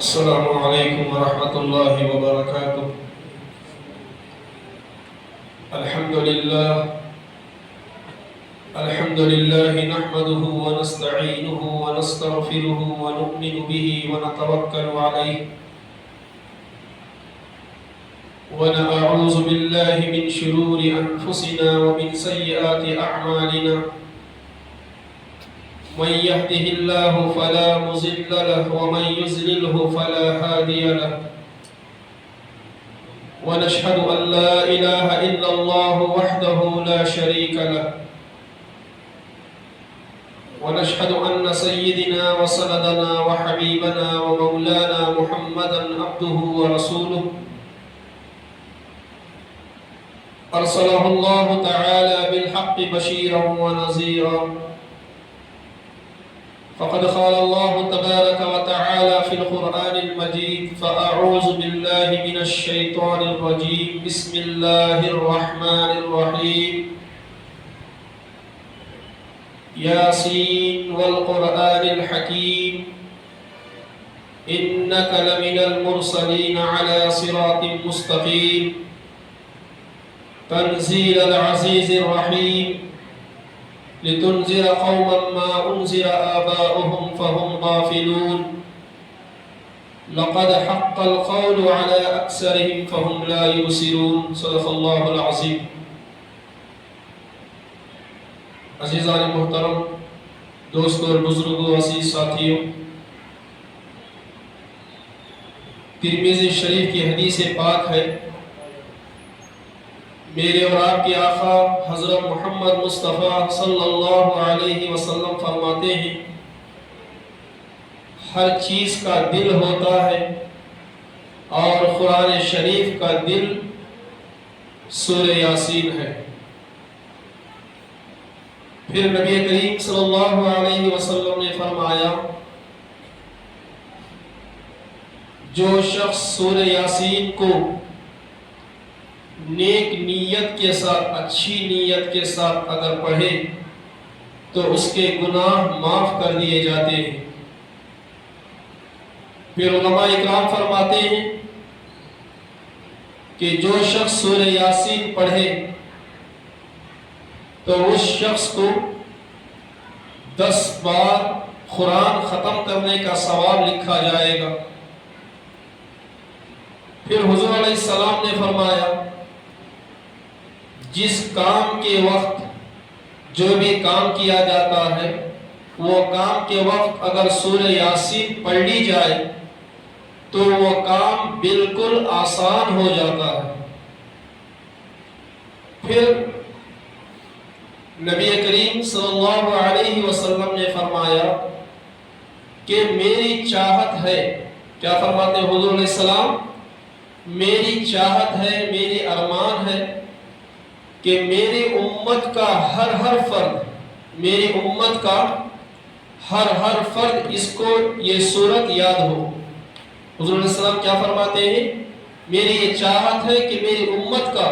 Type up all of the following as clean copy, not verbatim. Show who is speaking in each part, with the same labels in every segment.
Speaker 1: السلام علیکم ورحمۃ اللہ وبرکاتہ۔ الحمد للہ نحمده ونستعینه ونستغفره ونؤمن به ونتوکل علیہ ونعوذ باللہ من شرور انفسنا ومن سیئات اعمالنا، من يهده الله فلا مضل له ومن يضلل فلا هادي له، ونشهد أن لا إله إلا الله وحده لا شريك له، ونشهد أن سيدنا وسندنا وحبيبنا ومولانا محمدا عبده ورسوله، أرسله الله تعالى بالحق بشيرا ونذيرا، فقد قال الله تبارك وتعالى في القرآن المجيد: فأعوذ بالله من الشيطان الرجيم، بسم الله الرحمن الرحيم، ياسين والقرآن الحكيم إنك لمن المرسلين على صراط مستقيم، تنزيل العزيز الرحيم، لتنذر قوما ما أنذر آباؤهم فهم غافلون، لقد حق القول على أكثرهم فهم لا يبصرون۔ صدق اللہ العظیم۔ عزیزان محترم، دوستوں اور بزرگوں، عزیز ساتھیوں، ترمذی شریف کی حدیث پاک ہے، میرے اور آپ کے آقا حضرت محمد مصطفیٰ صلی اللہ علیہ وسلم فرماتے ہیں: ہر چیز کا دل ہوتا ہے اور قرآن شریف کا دل سورہ یاسین ہے۔ پھر نبی کریم صلی اللہ علیہ وسلم نے فرمایا: جو شخص سورہ یاسین کو نیک نیت کے ساتھ، اچھی نیت کے ساتھ اگر پڑھے تو اس کے گناہ معاف کر دیے جاتے ہیں۔ پھر علماء اکرام فرماتے ہیں کہ جو شخص سورہ یاسین پڑھے تو اس شخص کو 10 بار قرآن ختم کرنے کا ثواب لکھا جائے گا۔ پھر حضور علیہ السلام نے فرمایا: جس کام کے وقت جو بھی کام کیا جاتا ہے، وہ کام کے وقت اگر سورہ یاسین پڑھ لی جائے تو وہ کام بالکل آسان ہو جاتا ہے۔ پھر نبی کریم صلی اللہ علیہ وسلم نے فرمایا کہ میری چاہت ہے، کیا فرماتے ہیں حضور علیہ السلام؟ میری چاہت ہے، میری ارمان ہے کہ میری امت کا ہر فرد، میری امت کا ہر فرد اس کو یہ سورت یاد ہو۔ حضور علیہ السلام کیا فرماتے ہیں؟ میری یہ چاہت ہے کہ میری امت کا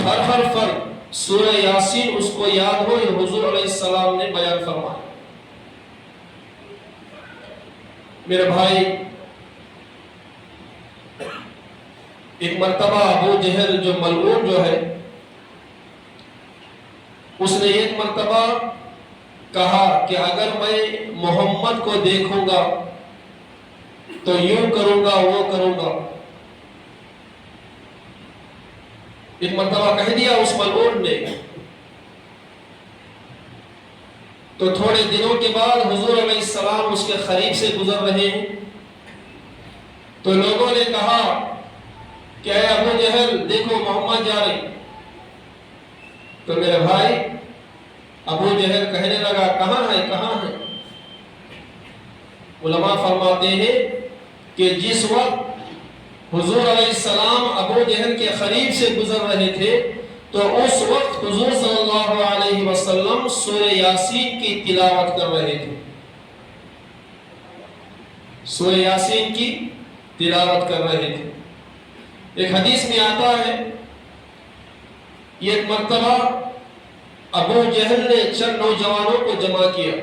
Speaker 1: ہر فرد سورہ یاسین اس کو یاد ہو۔ یہ حضور علیہ السلام نے بیان فرمایا۔ میرے بھائی، ایک مرتبہ ابو جہل جو ملعون جو ہے، اس نے ایک مرتبہ کہا کہ اگر میں محمد کو دیکھوں گا تو یوں کروں گا، وہ کروں گا۔ ایک مرتبہ کہہ دیا اس ملعون نے۔ تو تھوڑے دنوں کے بعد حضور علیہ السلام اس کے قریب سے گزر رہے ہیں تو لوگوں نے کہا کہ اے ابو جہل، دیکھو محمد جا رہے۔ تو میرے بھائی، ابو جہل کہنے لگا: کہاں ہے، کہاں ہے؟ علماء فرماتے ہیں کہ جس وقت حضور علیہ السلام ابو جہل کے قریب سے گزر رہے تھے تو اس وقت حضور صلی اللہ علیہ وسلم سورہ یاسین کی تلاوت کر رہے تھے، سورہ یاسین کی تلاوت کر رہے تھے۔ ایک حدیث میں آتا ہے، ایک مرتبہ ابو جہل نے چند نوجوانوں کو جمع کیا۔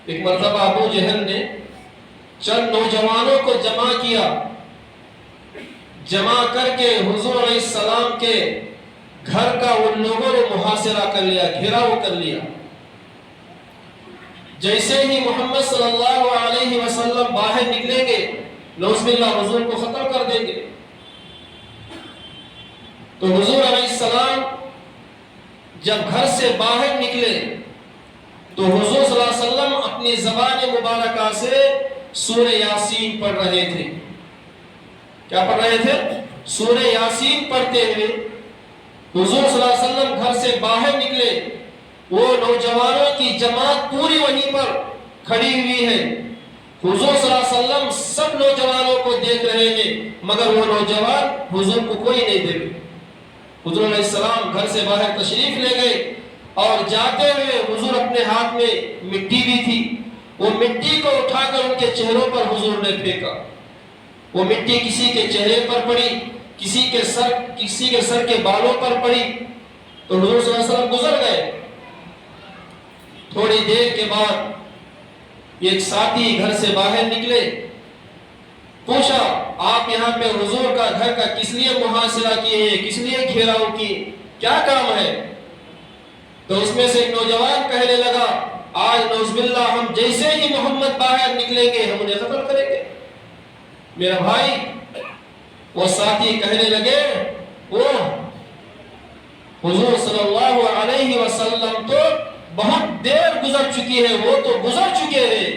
Speaker 1: ایک مرتبہ ابو جہل نے چند نوجوانوں کو جمع کیا، جمع کر کے حضور علیہ السلام کے گھر کا ان لوگوں نے محاصرہ کر لیا، گھیراؤ کر لیا۔ جیسے ہی محمد صلی اللہ علیہ وسلم باہر نکلیں گے، نعوذ باللہ حضور کو ختم کر دیں گے۔ تو حضور علیہ السلام جب گھر سے باہر نکلے تو حضور صلی اللہ علیہ وسلم اپنی زبان مبارکہ سے سورہ یاسین پڑھ رہے تھے۔ کیا پڑھ رہے تھے؟ سورہ یاسین پڑھتے ہوئے حضور صلی اللہ علیہ وسلم گھر سے باہر نکلے۔ وہ نوجوانوں کی جماعت پوری وہیں پر کھڑی ہوئی ہے۔ حضور صلی اللہ علیہ وسلم سب نوجوانوں کو دیکھ رہے ہیں، مگر وہ نوجوان حضور کو کوئی نہیں دیکھ رہے۔ حضور علیہ السلام گھر سے باہر تشریف لے گئے اور جاتے ہوئے حضور اپنے ہاتھ میں مٹی بھی تھی، وہ مٹی کو اٹھا کر ان کے چہروں پر حضور نے پھینکا۔ وہ مٹی کسی کے چہرے پر پڑی، کسی کے سر کے بالوں پر پڑی، تو حضور صلی اللہ علیہ وسلم گزر گئے۔ تھوڑی دیر کے بعد ایک ساتھی گھر سے باہر نکلے، پوچھا آپ یہاں پہ حضور کا گھر کا کس لیے محاصرہ کیے ہیں، کس لیے گھیراؤ کی، کیا کام ہے؟ تو اس میں سے ایک نوجوان کہنے لگا آج نعوذ باللہ ہم جیسے ہی محمد باہر نکلیں گے ہم انہیں قتل کریں گے۔ میرا بھائی، وہ ساتھی کہنے لگے وہ حضور صلی اللہ علیہ وسلم تو بہت دیر گزر چکی ہے، وہ تو گزر چکے ہیں۔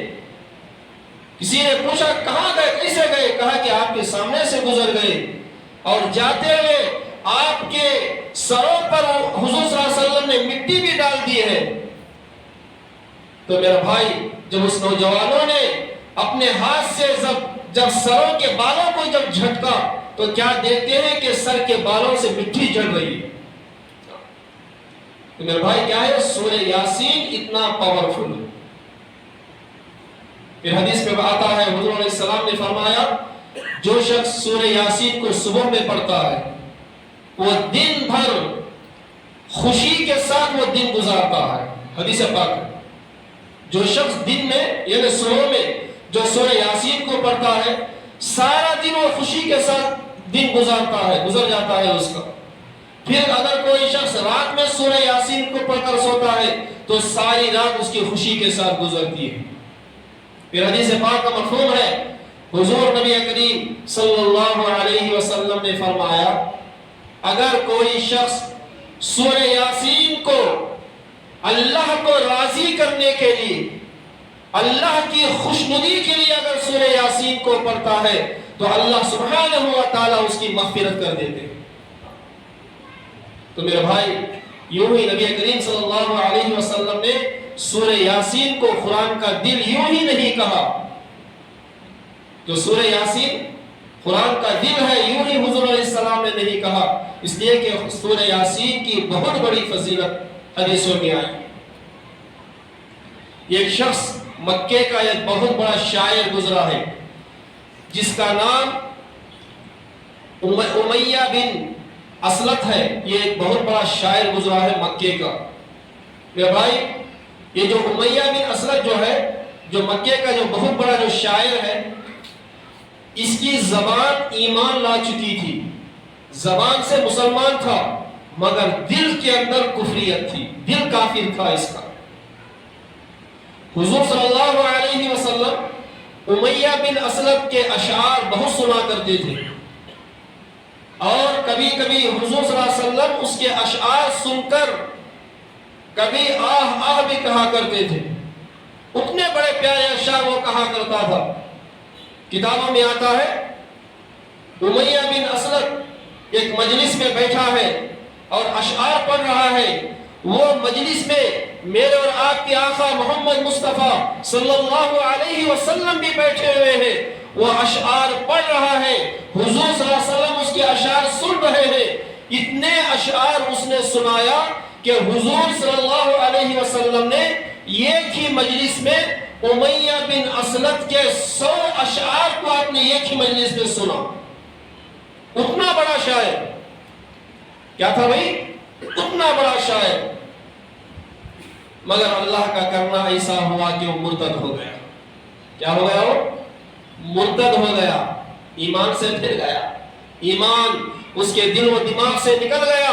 Speaker 1: کسی نے پوچھا کہاں گئے، کیسے گئے؟ کہا کہ آپ کے سامنے سے گزر گئے اور جاتے ہوئے آپ کے سروں پر حضور صلی اللہ علیہ وسلم نے مٹی بھی ڈال دی ہے۔ تو میرا بھائی، جب اس نوجوانوں نے اپنے ہاتھ سے جب سروں کے بالوں کو جب جھٹکا تو کیا دیکھتے ہیں کہ سر کے بالوں سے مٹی جڑ رہی ہے۔ تو میرے بھائی کیا ہے؟ سورہ یاسین اتنا پاورفل ہے۔ پھر حدیث میں آتا ہے حضور علیہ السلام نے فرمایا جو شخص سورہ یاسین کو صبح میں پڑھتا ہے وہ دن بھر خوشی کے ساتھ وہ دن گزارتا ہے۔ حدیث پاک ہے جو شخص دن میں یعنی صبح میں جو سورہ یاسین کو پڑھتا ہے سارا دن وہ خوشی کے ساتھ دن گزارتا ہے، گزر جاتا ہے اس کا۔ پھر اگر کوئی شخص رات میں سورہ یاسین کو پڑھ کر سوتا ہے تو ساری رات اس کی خوشی کے ساتھ گزرتی ہے۔ پھر حدیث پاک کا مفہوم ہے حضور نبی کریم صلی اللہ علیہ وسلم نے فرمایا اگر کوئی شخص سورہ یاسین کو اللہ کو راضی کرنے کے لیے، اللہ کی خوشنودی کے لیے اگر سورہ یاسین کو پڑھتا ہے تو اللہ سبحانہ و تعالی اس کی مغفرت کر دیتے ہیں۔ تو میرے بھائی، یوں ہی نبی کریم صلی اللہ علیہ وسلم نے سورہ یاسین کو قرآن کا دل یوں ہی نہیں کہا۔ جو سورہ یاسین قرآن کا دل ہے یوں ہی حضور علیہ السلام نے نہیں کہا، اس لیے کہ سورہ یاسین کی بہت بڑی فضیلت حدیثوں میں آئی۔ ایک شخص مکے کا ایک بہت بڑا شاعر گزرا ہے جس کا نام امیہ بن اسلط ہے۔ یہ ایک بہت بڑا شاعر گزرا ہے مکے کا۔ میرے بھائی، یہ جو امیہ بن اسلط جو ہے، جو مکے کا جو بہت بڑا جو شاعر ہے، اس کی زبان ایمان لا چکی تھی، زبان سے مسلمان تھا مگر دل کے اندر کفریت تھی، دل کافر تھا اس کا۔ حضور صلی اللہ علیہ وسلم امیہ بن اسلط کے اشعار بہت سنا کرتے تھے اور کبھی کبھی حضور صلی اللہ علیہ وسلم اس کے اشعار سن کر کبھی آہ آہ بھی کہا کرتے تھے۔ اتنے بڑے پیارے اشعار وہ کہا کرتا تھا۔ کتابوں میں آتا ہے امیہ بن اسلط ایک مجلس میں بیٹھا ہے اور اشعار پڑھ رہا ہے۔ وہ مجلس میں میرے اور آپ کے آقا محمد مصطفیٰ صلی اللہ علیہ وسلم بھی بیٹھے ہوئے ہیں، وہ اشعار پڑھ رہا ہے، حضور صلی اللہ علیہ وسلم اس کے اشعار سن رہے ہیں۔ اتنے اشعار اس نے سنایا کہ حضور صلی اللہ علیہ وسلم نے ایک ہی مجلس میں امیہ بن اسلط کے 100 اشعار کو آپ نے ایک ہی مجلس میں سنا۔ اتنا بڑا شاعر کیا تھا بھائی؟ اتنا بڑا شاعر، مگر اللہ کا کرنا ایسا ہوا کہ وہ مرتد ہو گیا۔ کیا ہو گیا؟ وہ مرتد ہو گیا، ایمان سے پھر گیا، ایمان اس کے دل و دماغ سے نکل گیا۔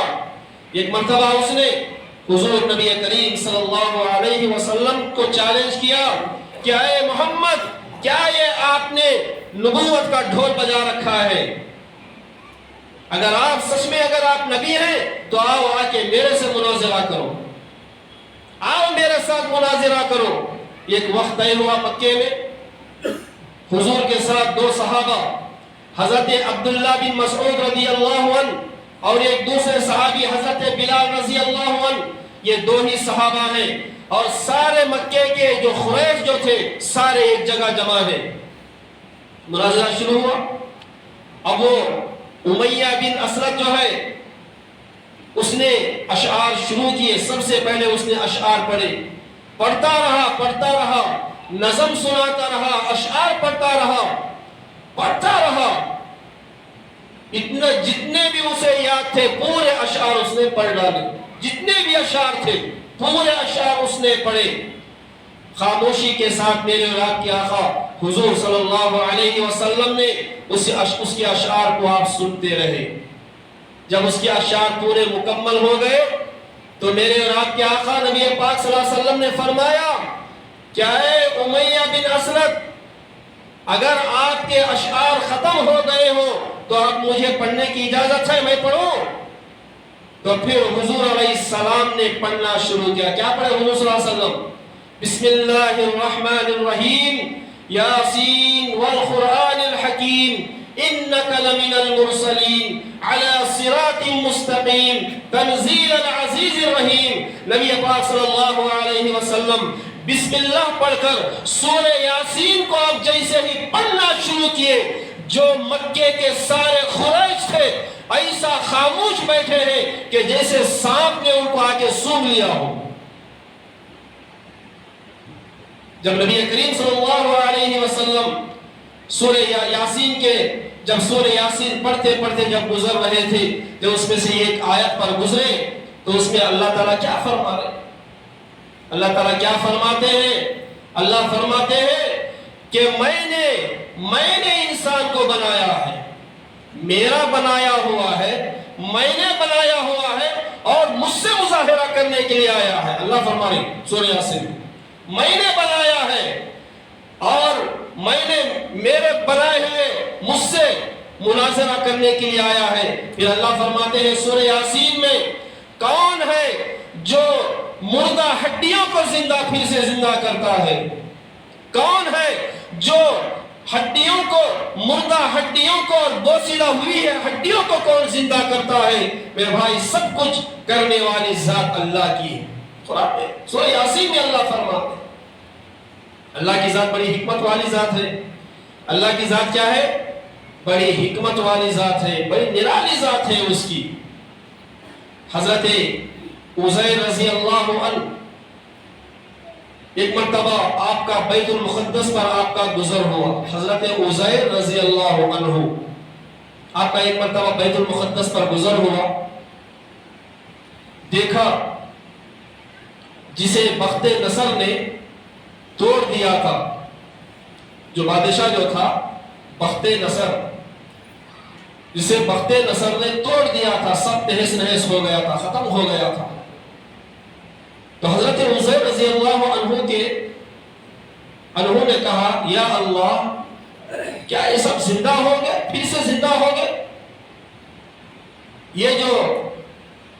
Speaker 1: ایک مرتبہ اس نے حضور نبی کریم صلی اللہ علیہ وسلم کو چیلنج کیا کہ اے محمد، کیا یہ آپ نے نبوت کا ڈھول بجا رکھا ہے؟ اگر آپ سچ میں اگر آپ نبی ہیں تو آؤ آ کے میرے سے مناظرہ کرو، آؤ میرے ساتھ مناظرہ کرو۔ ایک وقت طے ہوا مکے میں، حضور کے ساتھ دو صحابہ حضرت عبداللہ بن مسعود رضی اللہ عنہ اور ایک دوسرے صحابی حضرت بلال رضی اللہ عنہ، یہ دو ہی صحابہ ہیں، اور سارے مکے کے جو قریش جو تھے سارے ایک جگہ جمع ہیں۔ مناظرہ شروع ہوا۔ اب وہ امیہ بن اسلم جو ہے اس نے اشعار شروع کیے، سب سے پہلے اس نے اشعار پڑھے، پڑھتا رہا، نظم سناتا رہا، اشعار پڑھتا رہا، اتنا جتنے بھی اسے یاد تھے پورے اشعار اس نے پڑھ ڈالے، جتنے بھی اشعار تھے پورے اشعار اس نے پڑھے۔ خاموشی کے ساتھ میرے اور آپ کے آقا حضور صلی اللہ علیہ وسلم نے اس کے اشعار کو آپ سنتے رہے۔ جب اس کے اشعار پورے مکمل ہو گئے تو میرے اور آپ کے آقا نبی پاک صلی اللہ علیہ وسلم نے فرمایا کہ اے امیہ بن اسلم، اگر آپ کے اشعار ختم ہو گئے ہو تو آپ مجھے پڑھنے کی اجازت ہے، میں پڑھوں؟ تو پھر حضور علیہ السلام نے پڑھنا شروع کیا۔ کیا پڑھے حضور صلی اللہ علیہ وسلم؟ بسم اللہ الرحمن الرحیم، یاسین والقرآن الحکیم، انک لمن المرسلین علی صراط مستقیم تنزیل العزیز الرحیم۔ نبی پاک صلی اللہ علیہ وسلم بسم اللہ پڑھ کر سورہ یاسین کو آپ جیسے ہی پڑھنا شروع کیے، جو مکے کے سارے قریش تھے ایسا خاموش بیٹھے ہیں کہ جیسے سانپ نے ان کو آ کے سونگھ لیا ہو۔ جب نبی کریم صلی اللہ علیہ وسلم سورہ یاسین کے جب سورہ یاسین پڑھتے جب گزر رہے تھے تو اس میں سے ایک آیت پر گزرے تو اس میں اللہ تعالیٰ کیا فرما رہے؟ اللہ تعالیٰ کیا فرماتے ہیں؟ اللہ فرماتے ہیں کہ میں نے انسان کو بنایا ہے، میرا بنایا ہوا ہے، میں نے بنایا ہوا ہے اور مجھ سے مظاہرہ کرنے کے لیے آیا ہے۔ اللہ فرما رہے سورہ یاسین، میں نے بنایا ہے اور میں نے میرے بنائے ہوئے مجھ سے مناظرہ کرنے کے لیے آیا ہے۔ پھر اللہ فرماتے ہیں سورہ یاسین میں، کون ہے جو مردہ ہڈیوں کو پھر سے زندہ کرتا ہے؟ کون ہے جو ہڈیوں کو مردہ ہڈیوں کو اور بوسیدہ ہوئی ہے ہڈیوں کو کون زندہ کرتا ہے؟ میرے بھائی سب کچھ کرنے والی ذات اللہ کی ہے۔ سورہ یاسین میں اللہ فرماتے ہیں اللہ کی ذات بڑی حکمت والی ذات ہے۔ اللہ کی ذات کیا ہے؟ بڑی حکمت والی ذات ہے، بڑی نرالی ذات ہے اس کی۔ حضرت عزیر رضی اللہ عنہ ایک مرتبہ آپ کا بیت المقدس پر آپ کا گزر ہوا۔ حضرت عزیر رضی اللہ عنہ آپ کا ایک مرتبہ بیت المقدس پر گزر ہوا، دیکھا جسے بخت نصر نے توڑ دیا تھا، جو بادشاہ جو تھا بخت نصر، جسے بخت نصر نے توڑ دیا تھا، سب تہس نہس ہو گیا تھا، ختم ہو گیا تھا۔ تو حضرت عزیر رضی اللہ عنہ نے کہا یا اللہ، کیا یہ سب زندہ ہو گئے؟ پھر سے زندہ ہو گئے؟ یہ جو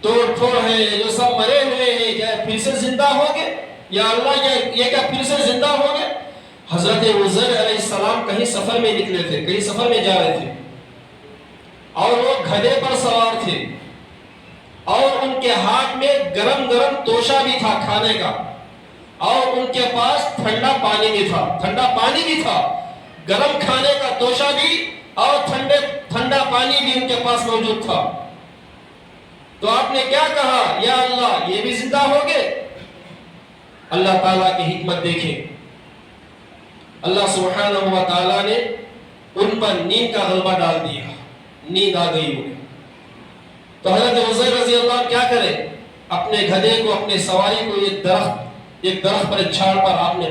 Speaker 1: توڑ پھوڑ ہے، جو سب مرے ہوئے ہیں، کیا پھر سے زندہ ہو گئے؟ یا اللہ یہ کیا پھر سے زندہ ہو گئے؟ حضرت عزیر علیہ السلام کہیں سفر میں نکلے تھے، کہیں سفر میں جا رہے تھے اور وہ گدھے پر سوار تھے اور ان کے ہاتھ میں گرم توشا بھی تھا کھانے کا، اور ان کے پاس ٹھنڈا پانی بھی تھا، گرم کھانے کا توشا بھی اور ٹھنڈا پانی بھی ان کے پاس موجود تھا۔ تو آپ نے کیا کہا؟ یا اللہ یہ بھی زندہ ہو گئے؟ اللہ تعالیٰ کی حکمت دیکھیں، اللہ سبحانہ و تعالیٰ نے ان پر نیند کا غلبہ ڈال دیا، نیند آ گئی انہیں۔ تو حضرت عزیر رضی اللہ عنہ کیا کرے؟ اپنے گدھے کو، اپنے سواری کو ایک درخت پر، ایک جھاڑ پر آپ نے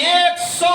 Speaker 1: 100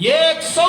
Speaker 1: 100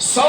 Speaker 1: 100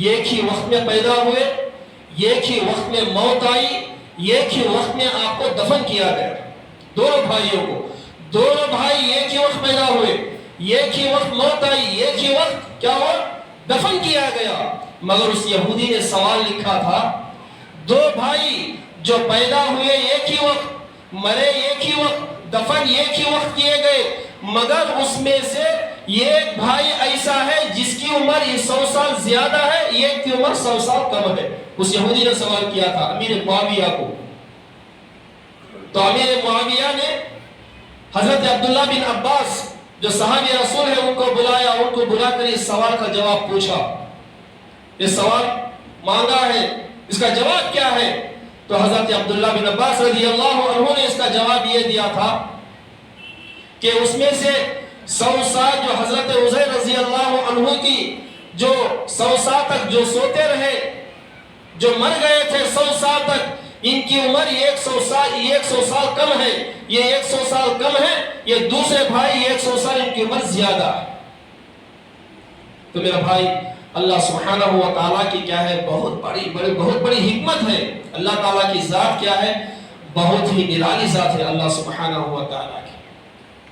Speaker 1: ایک ہی وقت میں پیدا ہوئے، ایک ہی وقت میں موت آئی، ایک ہی وقت میں آپ کو دفن کیا گیا، دونوں بھائیوں کو، دونوں بھائی ایک ہی وقت پیدا ہوئے، ایک ہی وقت موت آئی، ایک ہی وقت کیا ہوا، دفن کیا گیا۔ مگر اس یہودی نے سوال لکھا تھا، دو بھائی جو پیدا ہوئے ایک ہی وقت، مرے ایک ہی وقت، دفن ایک ہی وقت کیے گئے، مگر اس میں سے ایک بھائی ایسا ہے جس کی عمر 100 سال زیادہ ہے، ایک کی عمر 100 سال کم ہے۔ اس یہودی نے سوال کیا تھا امیر معاویہ کو۔ تو امیر معاویہ نے حضرت عبداللہ بن عباس جو صحابی رسول ہے ان کو بلایا، ان کو بلا کر اس سوال کا جواب پوچھا، یہ سوال مانگا ہے، اس کا جواب کیا ہے؟ تو حضرت عبداللہ بن عباس رضی اللہ عنہ نے اس کا جواب یہ دیا تھا کہ اس میں سے 100 سال جو حضرت عزیر رضی اللہ عنہ کی جو 100 سال تک جو سوتے رہے، جو مر گئے تھے 100 سال تک، ان کی عمر 100 سال کم ہے، یہ 100 سال کم ہے، یہ دوسرے بھائی 100 سال ان کی عمر زیادہ ہے۔ تو میرا بھائی اللہ سبحانہ و تعالیٰ کی کیا ہے، بہت بڑی حکمت ہے۔ اللہ تعالیٰ کی ذات کیا ہے، بہت ہی نرالی ذات ہے اللہ سبحانہ و تعالیٰ کی۔